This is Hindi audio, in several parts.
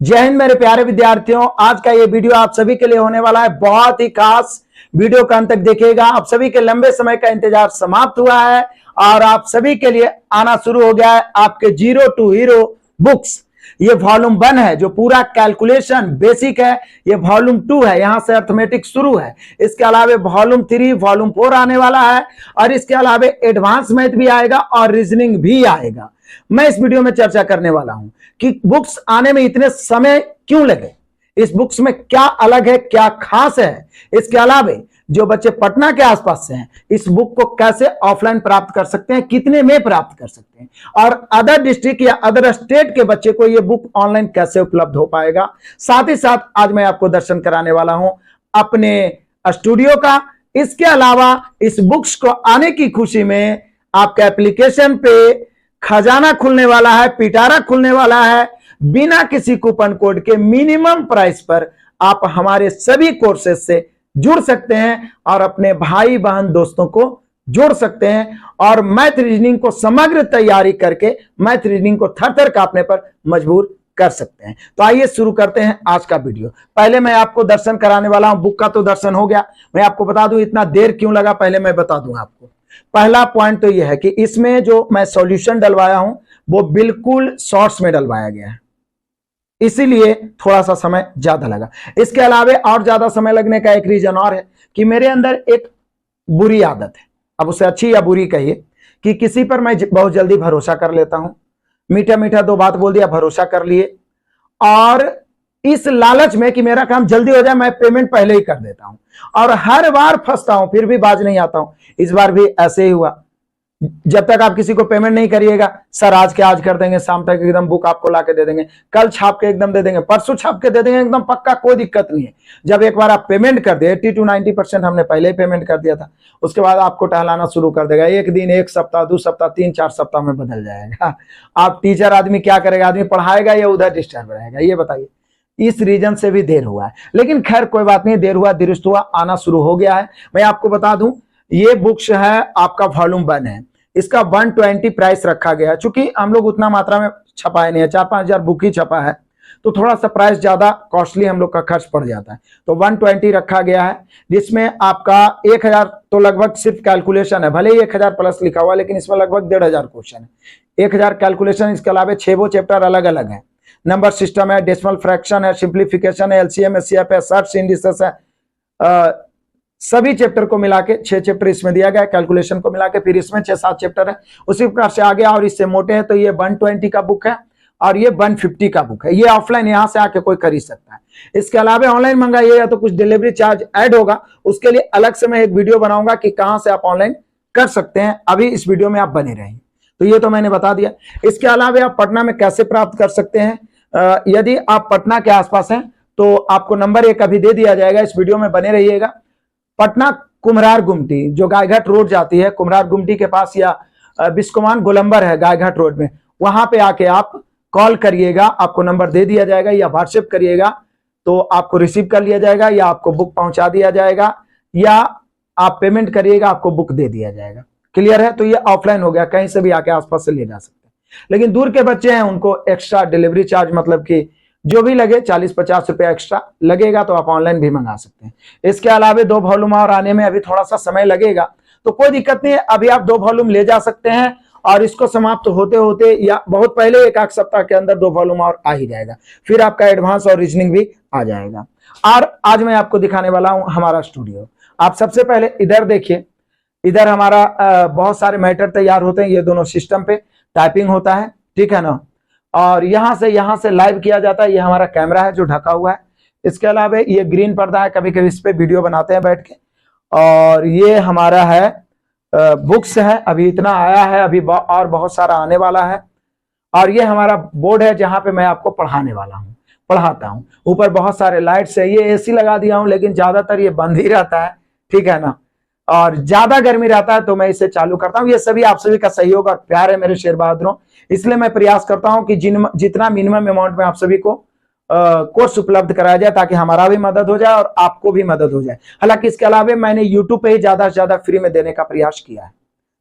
जय हिंद मेरे प्यारे विद्यार्थियों। आज का ये वीडियो आप सभी के लिए होने वाला है बहुत ही खास। वीडियो का अंत तक देखिएगा। आप सभी के लंबे समय का इंतजार समाप्त हुआ है और आप सभी के लिए आना शुरू हो गया है आपके जीरो टू हीरो बुक्स। ये वॉल्यूम 1 है जो पूरा कैलकुलेशन बेसिक है। ये वॉल्यूम 2 है, यहां से अर्थमेटिक शुरू है। इसके अलावा वॉल्यूम 3 वॉल्यूम 4 आने वाला है और इसके अलावा एडवांस मैथ भी आएगा और रीजनिंग भी आएगा। मैं इस वीडियो में चर्चा करने वाला हूं कि बुक्स आने में इतने समय क्यों लगे, इस बुक्स में क्या अलग है, क्या खास है। इसके अलावा जो बच्चे पटना के आसपास से हैं इस बुक को कैसे ऑफलाइन प्राप्त कर सकते हैं, कितने में प्राप्त कर सकते हैं, और अदर डिस्ट्रिक्ट या अदर स्टेट के बच्चे को यह बुक ऑनलाइन कैसे उपलब्ध हो पाएगा। साथ ही साथ आज मैं आपको दर्शन कराने वाला हूं अपने स्टूडियो का। इसके अलावा इस बुक्स को आने की खुशी में आपके एप्लीकेशन पे खजाना खुलने वाला है, पिटारा खुलने वाला है। बिना किसी कूपन कोड के मिनिमम प्राइस पर आप हमारे सभी कोर्सेज से जुड़ सकते हैं और अपने भाई बहन दोस्तों को जोड़ सकते हैं और मैथ रीजनिंग को समग्र तैयारी करके मैथ रीजनिंग को थर थर कांपने पर मजबूर कर सकते हैं। तो आइए शुरू करते हैं आज का वीडियो। पहले मैं आपको दर्शन कराने वाला हूं, बुक का तो दर्शन हो गया। मैं आपको बता दूं इतना देर क्यों लगा, पहले मैं बता दूं आपको। पहला पॉइंट तो यह है कि इसमें जो मैं सॉल्यूशन डलवाया हूं वो बिल्कुल शॉर्ट्स में डलवाया गया है, इसीलिए थोड़ा सा समय ज्यादा लगा। इसके अलावा और ज्यादा समय लगने का एक रीजन और है कि मेरे अंदर एक बुरी आदत है, अब उसे अच्छी या बुरी कहिए, कि किसी पर मैं बहुत जल्दी भरोसा कर लेता हूं। मीठा मीठा दो बात बोल दिया, भरोसा कर लिए, और इस लालच में कि मेरा काम जल्दी हो जाए मैं पेमेंट पहले ही कर देता हूं और हर बार फंसता हूं, फिर भी बाज नहीं आता हूं। इस बार भी ऐसे ही हुआ। जब तक आप किसी को पेमेंट नहीं करिएगा, सर आज के आज कर देंगे, शाम तक एकदम बुक आपको ला के दे देंगे, कल छाप के एकदम दे देंगे, परसों छाप के दे देंगे, एकदम पक्का, कोई दिक्कत नहीं है। जब एक बार आप पेमेंट कर दे, 80 to 90% हमने पहले ही पेमेंट कर दिया था, उसके बाद आपको टहलाना शुरू कर देगा। एक दिन, एक सप्ताह, 2 सप्ताह, 3-4 सप्ताह में बदल जाएगा। आप टीचर आदमी क्या करेगा, आदमी पढ़ाएगा या उधर डिस्टर्ब रहेगा, ये बताइए। इस रीजन से भी देर हुआ है, लेकिन खैर कोई बात नहीं, देर हुआ दुरुस्त हुआ, आना शुरू हो गया है। मैं आपको बता दूं ये बुक्स है आपका वॉल्यूम 1 है, इसका 120 प्राइस रखा गया है। चूंकि हम लोग उतना मात्रा में छपाए नहीं है, 4-5 हजार बुक ही छपा है, तो थोड़ा सा प्राइस ज्यादा कॉस्टली हम लोग का खर्च पड़ जाता है, तो 120 रखा गया है, जिसमें आपका 1000 तो लगभग सिर्फ कैलकुलेशन है। भले ही 1000 प्लस लिखा हुआ, लेकिन इसमें लगभग 1500 क्वेश्चन है, 1000 कैलकुलेशन। इसके अलावा 6 चैप्टर अलग अलग है, नंबर सिस्टम है, डेसिमल फ्रैक्शन है, सिंप्लीफिकेशन है, एलसीएम एचसीएफ है, सर्च इंडिसेस है। सभी चैप्टर को मिला के 6 चैप्टर इसमें दिया गया है, कैलकुलेशन को मिला के फिर इसमें 6-7 चैप्टर है। उसी प्रकार से आगे और इससे मोटे हैं तो ये 120 का बुक है और ये 150 का बुक है। ये ऑफलाइन यहां से आके कोई खरीद सकता है। इसके अलावा ऑनलाइन मंगाइएगा तो कुछ डिलीवरी चार्ज ऐड होगा, उसके लिए अलग से मैं एक वीडियो बनाऊंगा कि कहां से आप ऑनलाइन कर सकते हैं। अभी इस वीडियो में आप बने रहेंगे, तो ये तो मैंने बता दिया। इसके अलावा आप पटना में कैसे प्राप्त कर सकते हैं, यदि आप पटना के आसपास हैं तो आपको नंबर 1 अभी दे दिया जाएगा, इस वीडियो में बने रहिएगा। पटना कुम्हरार गुमटी जो गायघाट रोड जाती है, कुम्हरार गुमटी के पास या बिस्कोमान गोलंबर है गायघाट रोड में, वहां पे आके आप कॉल करिएगा, आपको नंबर दे दिया जाएगा, या व्हाट्सएप करिएगा तो आपको रिसीव कर लिया जाएगा, या आपको बुक पहुंचा दिया जाएगा, या आप पेमेंट करिएगा आपको बुक दे दिया जाएगा। क्लियर है? तो ये ऑफलाइन हो गया, कहीं से भी आके आसपास से ले जा सकते हैं। लेकिन दूर के बच्चे हैं उनको एक्स्ट्रा डिलीवरी चार्ज, मतलब कि जो भी लगे 40-50 रुपया एक्स्ट्रा लगेगा, तो आप ऑनलाइन भी मंगा सकते हैं। इसके अलावा 2 वॉल्यूम और आने में अभी थोड़ा सा समय लगेगा, तो कोई दिक्कत नहीं है, अभी आप 2 वॉल्यूम ले जा सकते हैं और इसको समाप्त होते होते या बहुत पहले 1-8 सप्ताह के अंदर 2 वॉल्यूम और आ ही जाएगा, फिर आपका एडवांस और रीजनिंग भी आ जाएगा। और आज मैं आपको दिखाने वाला हूं हमारा स्टूडियो। आप सबसे पहले इधर देखिए, इधर हमारा बहुत सारे मैटर तैयार होते हैं, ये दोनों सिस्टम पे टाइपिंग होता है, ठीक है ना, और यहां से लाइव किया जाता है। ये हमारा कैमरा है जो ढका हुआ है। इसके अलावा ये ग्रीन पर्दा है, कभी कभी इस पे वीडियो बनाते हैं बैठ के। और ये हमारा है बुक्स है, अभी इतना आया है, अभी और बहुत सारा आने वाला है। और ये हमारा बोर्ड है जहां पे मैं आपको पढ़ाता हूं। ऊपर बहुत सारे लाइट्स है, ये एसी लगा दिया हूं, लेकिन ज्यादातर ये बंद ही रहता है, ठीक है ना, और ज्यादा गर्मी रहता है तो मैं इसे चालू करता हूं। ये सभी आप सभी का सहयोग और प्यार है मेरे शेर बहादुरों, इसलिए मैं प्रयास करता हूं कि जितना मिनिमम अमाउंट में आप सभी को कोर्स उपलब्ध कराया जाए, ताकि हमारा भी मदद हो जाए और आपको भी मदद हो जाए। हालांकि इसके अलावा मैंने यूट्यूब पे ही ज्यादा से ज्यादा फ्री में देने का प्रयास किया है,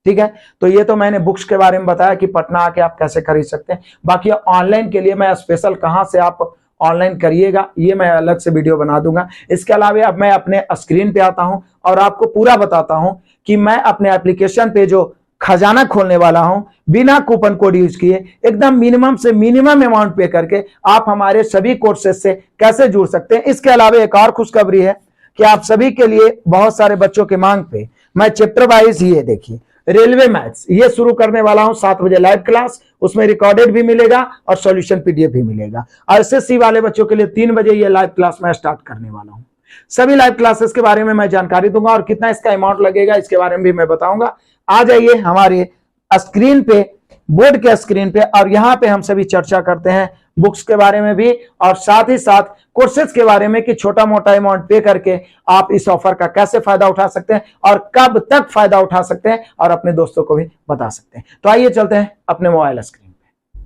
ठीक है। तो ये तो मैंने बुक्स के बारे में बताया कि पटना आके आप कैसे खरीद सकते हैं। बाकी ऑनलाइन के लिए मैं स्पेशल कहां से आप ऑनलाइन करिएगा, ये मैं अलग से वीडियो बना दूंगा। इसके अलावा अब मैं अपने स्क्रीन पे आता हूं और आपको पूरा बताता हूं कि मैं अपने एप्लीकेशन पे जो खजाना खोलने वाला हूं, बिना कूपन कोड यूज किए एकदम मिनिमम से मिनिमम अमाउंट पे करके आप हमारे सभी कोर्सेज से कैसे जुड़ सकते हैं। इसके अलावा एक और खुशखबरी है कि आप सभी के लिए बहुत सारे बच्चों के मांग पे मैं चैप्टर वाइज, ये देखिए रेलवे मैथ्स ये शुरू करने वाला हूं 7 बजे लाइव क्लास, उसमें रिकॉर्डेड भी मिलेगा और सॉल्यूशन पीडीएफ भी मिलेगा। और एसएससी वाले बच्चों के लिए 3 बजे ये लाइव क्लास मैं स्टार्ट करने वाला हूं। सभी लाइव क्लासेस के बारे में मैं जानकारी दूंगा और कितना इसका अमाउंट लगेगा इसके बारे में भी मैं बताऊंगा। आ जाइए हमारे स्क्रीन पे, बोर्ड के स्क्रीन पे, और यहां पे हम सभी चर्चा करते हैं बुक्स के बारे में भी और साथ ही साथ कोर्सेज के बारे में कि छोटा मोटा अमाउंट पे करके आप इस ऑफर का कैसे फायदा उठा सकते हैं और कब तक फायदा उठा सकते हैं और अपने दोस्तों को भी बता सकते हैं। तो आइए चलते हैं अपने मोबाइल स्क्रीन पे।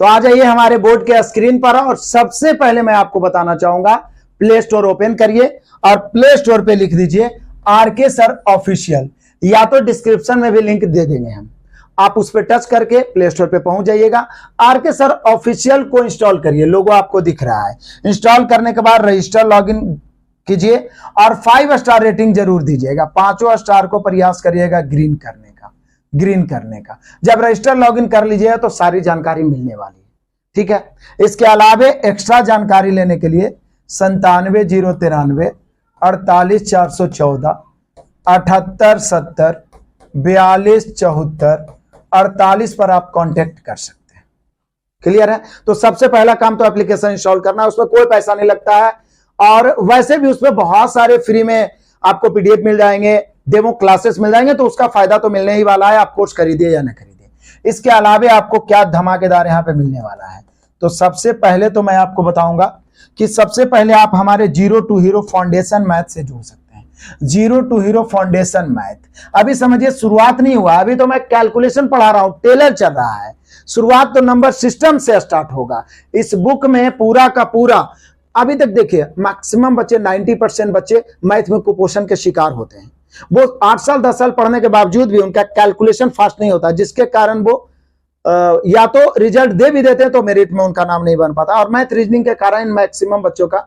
तो आ जाइए हमारे बोर्ड के स्क्रीन पर और सबसे पहले मैं आपको बताना चाहूंगा, प्ले स्टोर ओपन करिए और प्ले स्टोर पे लिख दीजिए आरके सर ऑफिशियल, या तो डिस्क्रिप्शन में भी लिंक दे देंगे हम, आप उस पर टच करके प्ले स्टोर पे पहुंच जाइएगा। आरके सर ऑफिशियल को इंस्टॉल करिए, लोगो आपको दिख रहा है। इंस्टॉल करने के बाद रजिस्टर लॉगिन कीजिए और 5 स्टार रेटिंग जरूर दीजिएगा। 5 स्टार को प्रयास करिएगा ग्रीन करने का। जब रजिस्टर लॉगिन कर लीजिएगा तो सारी जानकारी मिलने वाली है, ठीक है। इसके अलावा एक्स्ट्रा जानकारी लेने के लिए 97 093 48 414 78 70 42 74 48 पर आप कांटेक्ट कर सकते हैं। क्लियर है? तो सबसे पहला काम तो एप्लीकेशन इंस्टॉल करना है, उसमें कोई पैसा नहीं लगता है और वैसे भी उसमें बहुत सारे फ्री में आपको पीडीएफ मिल जाएंगे, डेमो क्लासेस मिल जाएंगे, तो उसका फायदा तो मिलने ही वाला है, आप कोर्स खरीदिए या ना खरीदिए। इसके अलावा आपको क्या धमाकेदार यहां पे मिलने वाला है, तो सबसे पहले तो मैं आपको बताऊंगा कि सबसे पहले आप हमारे zero to hero foundation math से जुड़ सकते हैं। Zero to hero foundation math, अभी समझिए शुरुआत नहीं हुआ, अभी तो मैं कैलकुलेशन पढ़ा रहा हूं, टेलर चल रहा है। शुरुआत तो नंबर सिस्टम से स्टार्ट होगा। इस बुक में पूरा का पूरा अभी तक देखिए मैक्सिमम बच्चे 90% बच्चे मैथ में कुपोषण के शिकार होते हैं। वो 8 साल 10 साल पढ़ने के बावजूद भी उनका कैलकुलेशन फास्ट नहीं होता, जिसके कारण वो या तो रिजल्ट दे भी देते हैं तो मेरिट में उनका नाम नहीं बन पाता, और मैथ रीजनिंग के कारण मैक्सिमम बच्चों का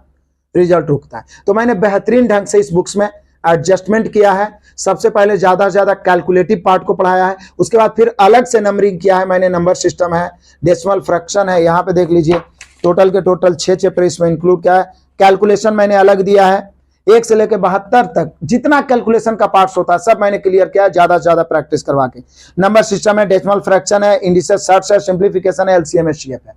रिजल्ट रुकता है। तो मैंने बेहतरीन ढंग से इस बुक्स में एडजस्टमेंट किया है। सबसे पहले ज्यादा से ज्यादा कैलकुलेटिव पार्ट को पढ़ाया है, उसके बाद फिर अलग से नंबरिंग किया है मैंने, नंबर सिस्टम है, डेसिमल फ्रैक्शन है, यहाँ पे देख लीजिए टोटल के टोटल 6 चैप्टर इसमें इंक्लूड किया है। कैलकुलेशन मैंने अलग दिया है, 1 से लेकर 72 तक जितना कैलकुलेशन का पार्ट्स होता है सब मैंने क्लियर किया है, ज्यादा से ज्यादा प्रैक्टिस करवा के। नंबर सिस्टम है, डेसिमल फ्रैक्शन है, इंडिसेस, सर्च है, सिंप्लीफिकेशन है, एलसीएम एचसीएफ है,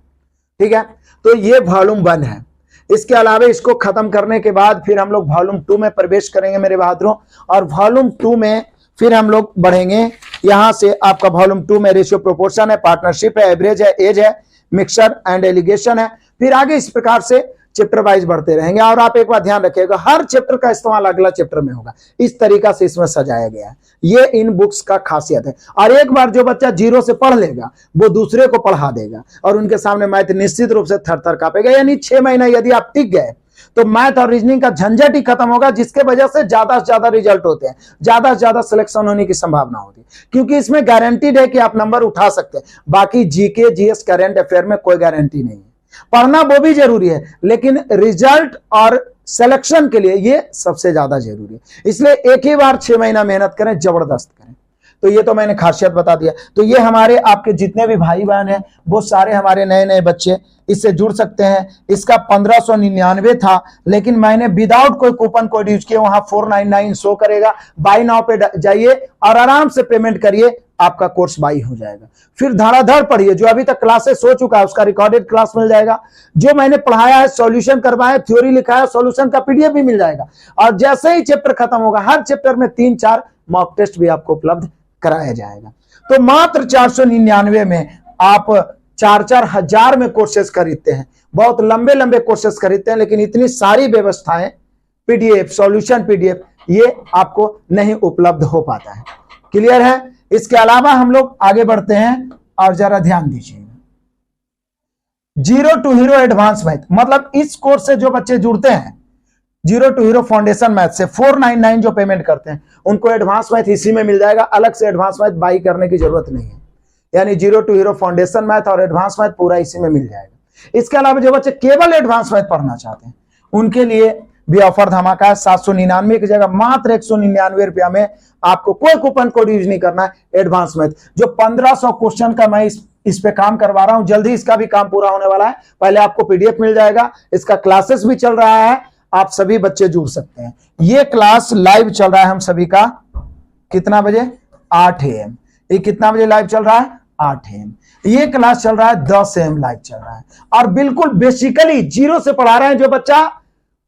ठीक है। तो ये वॉल्यूम 1 है। इसके अलावा इसको खत्म करने के बाद फिर हम लोग वॉल्यूम 2 में प्रवेश करेंगे मेरे बहादुरों, और वॉल्यूम 2 में फिर हम लोग बढ़ेंगे। यहां से आपका वॉल्यूम 2 में रेशियो प्रोपोर्शन है, पार्टनरशिप है, एवरेज है, एज है, मिक्सर एंड एलिगेशन है। फिर आगे इस प्रकार से चैप्टर वाइज बढ़ते रहेंगे। और आप एक बात ध्यान रखिएगा, हर चैप्टर का इस्तेमाल अगला चैप्टर में होगा, इस तरीका से इसमें सजाया गया है। ये इन बुक्स का खासियत है। और एक बार जो बच्चा जीरो से पढ़ लेगा वो दूसरे को पढ़ा देगा और उनके सामने मैथ निश्चित रूप से थर थर कांपेगा। यानी 6 महीना यदि आप टिक गए तो मैथ और रीजनिंग का झंझट ही खत्म होगा, जिसके वजह से ज्यादा रिजल्ट होते हैं, ज्यादा से ज्यादा सिलेक्शन होने की संभावना होती है, क्योंकि इसमें गारंटीड है कि आप नंबर उठा सकते हैं। बाकी जीके, जीएस, करंट अफेयर में कोई गारंटी नहीं है। पढ़ना वो भी जरूरी है, लेकिन रिजल्ट और सिलेक्शन के लिए ये सबसे ज्यादा जरूरी है। इसलिए एक ही बार 6 महीना मेहनत करें, जबरदस्त करें। तो ये तो मैंने खासियत बता दिया। तो ये हमारे आपके जितने भी भाई बहन हैं वो सारे हमारे नए नए बच्चे इससे जुड़ सकते हैं। इसका 1599 था, लेकिन मैंने विदाउट कोई कूपन कोड यूज किए, वहां 499 शो करेगा। बाई नाउ पे जाइए और आराम से पेमेंट करिए, आपका कोर्स बाई हो जाएगा। फिर धड़ाधड़ पढ़िए, जो अभी तक क्लासेस हो चुका है उसका रिकॉर्डेड क्लास मिल जाएगा, जो मैंने पढ़ाया है, सॉल्यूशन करवाया, थ्योरी लिखा है, सॉल्यूशन का पीडीएफ भी मिल जाएगा। और जैसे ही चैप्टर खत्म होगा, हर चैप्टर में 3-4 मॉक टेस्ट भी आपको उपलब्ध कराया जाएगा। तो मात्र 499 में आप 4-4 हजार में कोर्सेज खरीदते हैं, बहुत लंबे लंबे कोर्सेज खरीदते हैं, लेकिन इतनी सारी व्यवस्थाएं, पीडीएफ, सॉल्यूशन पीडीएफ, ये आपको नहीं उपलब्ध हो पाता है। क्लियर है? इसके अलावा हम लोग आगे बढ़ते हैं और जरा ध्यान दीजिएगा। Zero to hero advance math, मतलब इस कोर्स से जो बच्चे जुड़ते हैं zero to hero foundation math से 499 जो पेमेंट करते हैं उनको एडवांस मैथ इसी में मिल जाएगा, अलग से एडवांस मैथ बाई करने की जरूरत नहीं है। यानी zero to hero foundation math और एडवांस मैथ पूरा इसी में मिल जाएगा। इसके अलावा जो बच्चे केवल एडवांस मैथ पढ़ना चाहते हैं उनके लिए भी ऑफर धमाका है। 799 की जगह मात्र 199 रुपया में आपको कोई कूपन कोड यूज नहीं करना है। एडवांस मैथ जो 1500 क्वेश्चन का मैं इस पे काम करवा रहा हूं, जल्दी इसका भी काम पूरा होने वाला है। पहले आपको पीडीएफ मिल जाएगा, इसका क्लासेस भी चल रहा है, आप सभी बच्चे जुड़ सकते हैं। ये क्लास लाइव चल रहा है हम सभी का कितना बजे, 8 AM। ये कितना बजे लाइव चल रहा है, 8 AM। ये क्लास चल रहा है 10 AM लाइव चल रहा है, और बिल्कुल बेसिकली जीरो से पढ़ा रहे हैं। जो बच्चा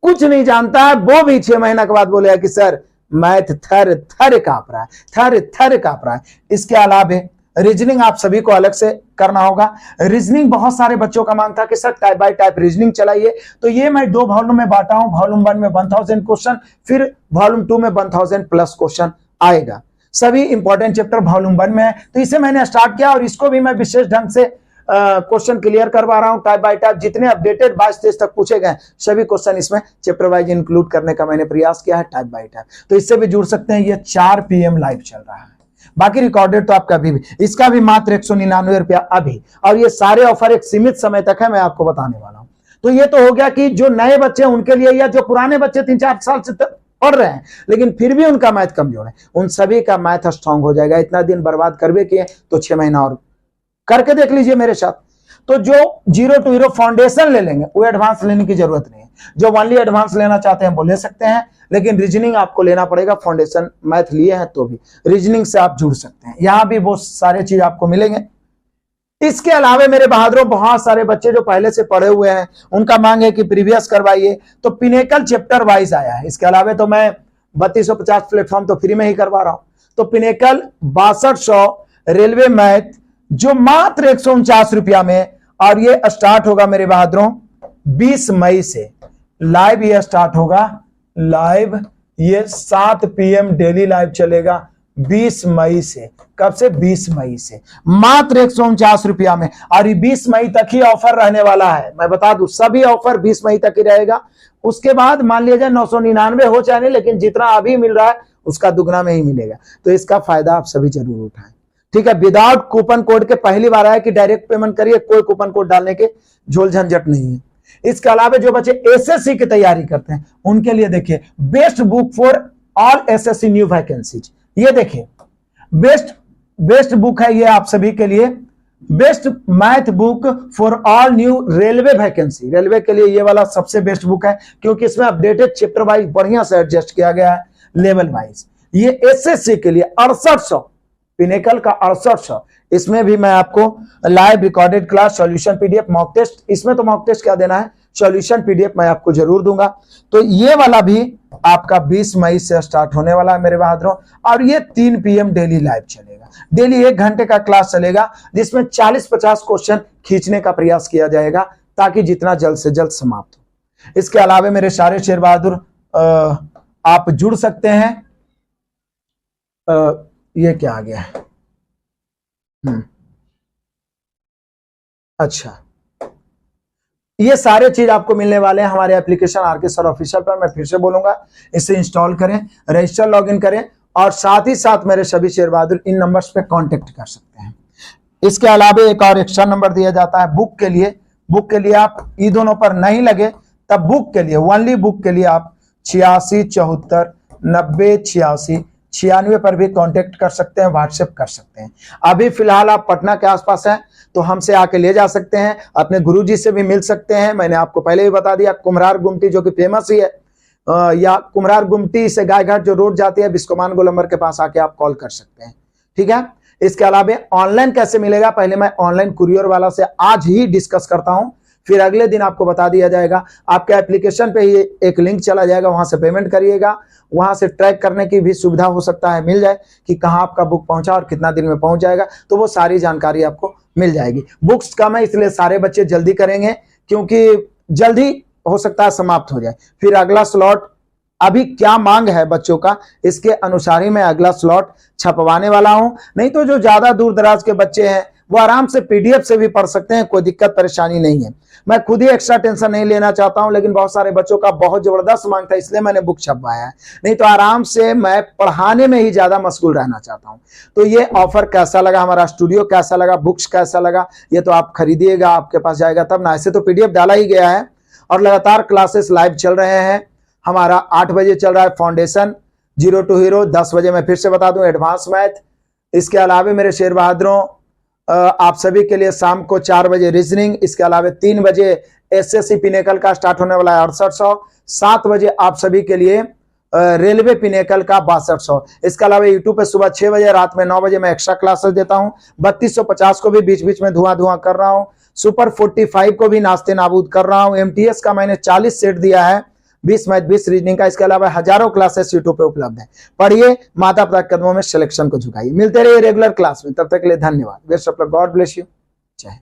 कुछ नहीं जानता है वो भी 6 महीना के बाद बोलेगा कि सर मैथ थर थर कांप रहा है, थर थर कांप रहा है। इसके अलावा रीजनिंग आप सभी को अलग से करना होगा। रीजनिंग बहुत सारे बच्चों का मांग था कि sir type bye type reasoning चलाइए, तो ये मैं 2 वॉल्यूम में बांटा हूं। वॉल्यूम 1 में 1000 क्वेश्चन, फिर वॉल्यूम 2 में 1000 प्लस क्वेश्चन आएगा। सभी इंपॉर्टेंट चैप्टर वॉल्यूम 1 में है, तो इसे मैंने स्टार्ट किया और इसको भी मैं विशेष ढंग से क्वेश्चन क्लियर करवा रहा हूं टाइप बाय टाइप। जितने अपडेटेड 22-23 तक पूछे गए सभी क्वेश्चन इसमें चैप्टर वाइज इंक्लूड करने का मैंने प्रयास किया है टाइप बाय टाइप, तो इससे भी जुड़ सकते हैं। ये 4 PM लाइव चल रहा है, बाकी रिकॉर्डेड तो आपका अभी भी। इसका भी मात्र 199 रुपया अभी, और ये सारे ऑफर एक सीमित समय तक है, मैं आपको बताने वाला हूं। तो ये तो हो गया कि जो नए बच्चे उनके लिए, या जो पुराने बच्चे 3-4 साल से पढ़ रहे हैं लेकिन फिर भी उनका मैथ कमजोर है, उन सभी का मैथ स्ट्रांग हो जाएगा। इतना दिन बर्बाद करवे किए तो 6 महीना और करके देख लीजिए मेरे साथ। तो जो 0 to हीरो फाउंडेशन ले लेंगे वो एडवांस लेने की जरूरत नहीं है। जो ओनली एडवांस लेना चाहते हैं वो ले सकते हैं, लेकिन रीजनिंग आपको लेना पड़ेगा। फाउंडेशन मैथ लिए हैं तो भी रीजनिंग से आप जुड़ सकते हैं, यहां भी वो सारे चीज आपको मिलेंगे। इसके अलावा मेरे बहादुरों बहुत सारे बच्चे जो पहले से पढ़े हुए हैं उनका मांग है कि प्रीवियस करवाइए, तो पिनेकल चैप्टर वाइज आया है। इसके अलावा तो मैं 3250 प्लेटफॉर्म तो फ्री में ही करवा रहा हूं। तो पिनेकल 6200 रेलवे मैथ जो मात्र 149 रुपया में, और ये स्टार्ट होगा मेरे बहादुरों 20 मई से। लाइव ये स्टार्ट होगा, लाइव ये 7 PM डेली लाइव चलेगा 20 मई से। कब से, 20 मई से, मात्र 149 रुपया में। और ये 20 मई तक ही ऑफर रहने वाला है। मैं बता दूं सभी ऑफर 20 मई तक ही रहेगा। उसके बाद मान लिया जाए 999 हो चाहे नहीं, लेकिन जितना अभी मिल रहा है उसका दुगना में ही मिलेगा। तो इसका फायदा आप सभी जरूर उठाएं, ठीक है। विदाउट कूपन कोड के पहली बार आया कि डायरेक्ट पेमेंट करिए, कोई कूपन कोड डालने के झोल झंझट नहीं है। इसके अलावा जो बच्चे एसएससी की तैयारी करते हैं उनके लिए देखिए best book for all SSC new vacancies. ये देखिए बेस्ट बुक है ये आप सभी के लिए, best math book for all new railway vacancy. Railway के लिए ये वाला सबसे बेस्ट बुक है, क्योंकि इसमें अपडेटेड चैप्टर वाइज बढ़िया से एडजस्ट किया गया है लेवल वाइज। ये एसएससी के लिए 6800, पिनेकल का 6800। इसमें भी मैं आपको live recorded class, solution PDF, mock test, इसमें तो मॉक टेस्ट क्या देना है, सॉल्यूशन पीडीएफ मैं आपको जरूर दूंगा। तो ये वाला भी आपका 20 मई से स्टार्ट होने वाला है मेरे बहादुरों, और ये 3 PM डेली लाइव चलेगा। डेली 1 घंटे का क्लास चलेगा, जिसमें 40-50 क्वेश्चन खींचने का प्रयास किया जाएगा ताकि जितना जल्द से जल्द समाप्त हो। इसके अलावा मेरे सारे शेर बहादुर आप जुड़ सकते हैं। ये क्या आ गया है, अच्छा, ये सारे चीज आपको मिलने वाले हैं हमारे एप्लीकेशन आरके सर ऑफिशियल पर। मैं फिर से बोलूंगा, इसे इंस्टॉल करें, रजिस्टर लॉगिन करें, और साथ ही साथ मेरे सभी शेर बहादुर इन नंबर्स पे कांटेक्ट कर सकते हैं। इसके अलावा एक और एक्स्ट्रा नंबर दिया जाता है बुक के लिए। बुक के लिए आप ई दोनों पर नहीं लगे तब बुक के लिए, ओनली बुक के लिए आप 86 74 90 86 96 पर भी कांटेक्ट कर सकते हैं, व्हाट्सएप कर सकते हैं। अभी फिलहाल आप पटना के आसपास हैं तो हमसे आके ले जा सकते हैं, अपने गुरुजी से भी मिल सकते हैं। मैंने आपको पहले ही बता दिया, कुम्हरार गुमटी जो कि फेमस ही है, या कुम्हरार गुमटी से गायघाट जो रोड जाती है बिस्कोमान गोलंबर के पास आके आप कॉल कर सकते हैं, ठीक है। इसके अलावा ऑनलाइन कैसे मिलेगा, पहले मैं ऑनलाइन कुरियर वाला से आज ही डिस्कस करता हूं, फिर अगले दिन आपको बता दिया जाएगा। आपके एप्लीकेशन पे ही एक लिंक चला जाएगा, वहां से पेमेंट करिएगा, वहां से ट्रैक करने की भी सुविधा हो सकता है, मिल जाए कि कहां आपका बुक पहुंचा और कितना दिन में पहुंच जाएगा, तो वो सारी जानकारी आपको मिल जाएगी। बुक्स का मैं इसलिए सारे बच्चे जल्दी करेंगे क्योंकि जल्दी हो सकता है समाप्त हो जाए, फिर अगला स्लॉट अभी क्या मांग है बच्चों का इसके अनुसार ही मैं अगला स्लॉट छपवाने वाला हूं। नहीं तो जो ज्यादा दूर दराज के बच्चे हैं वो आराम से पीडीएफ से भी पढ़ सकते हैं, कोई दिक्कत परेशानी नहीं है। मैं खुद ही एक्स्ट्रा टेंशन नहीं लेना चाहता हूं, लेकिन बहुत सारे बच्चों का बहुत जबरदस्त मांग था, इसलिए मैंने बुक छपवाया है। नहीं तो आराम से मैं पढ़ाने में ही ज्यादा मशगूल रहना चाहता हूं। तो ये ऑफर कैसा लगा, हमारा स्टूडियो कैसा लगा, बुक्स कैसा लगा, ये तो आप खरीदिएगा, आपके पास जाएगा तब ना। ऐसे तो पीडीएफ डाला ही गया है और लगातार क्लासेस लाइव चल रहे हैं। हमारा 8 बजे चल रहा है फाउंडेशन, जीरो टू हीरो, 10 बजे मैं फिर से बता दूं एडवांस मैथ। इसके अलावा मेरे शेर बहादुरों आप सभी के लिए शाम को 4 बजे रीजनिंग, इसके अलावा 3 बजे एसएससी पिनेकल का स्टार्ट होने वाला है 6800, 7 बजे आप सभी के लिए रेलवे पिनेकल का 6200। इसके अलावा यूट्यूब पे सुबह 6 बजे, रात में 9 बजे मैं एक्स्ट्रा क्लासेस देता हूं। 3250 को भी बीच बीच में धुआं कर रहा हूं। सुपर 45 को भी नाश्ते नाबूद कर रहा हूं। एमटीएस का मैंने 40 सेट दिया है, 20 मैथ 20 रीजनिंग का। इसके अलावा हजारों क्लासेस यूट्यूब पे उपलब्ध है। पढ़िए, माता पिता के कदमों में सिलेक्शन को झुकाइए। मिलते रहिए रेगुलर क्लास में, तब तक के लिए धन्यवाद। Best of luck, God bless you, जय हिंद।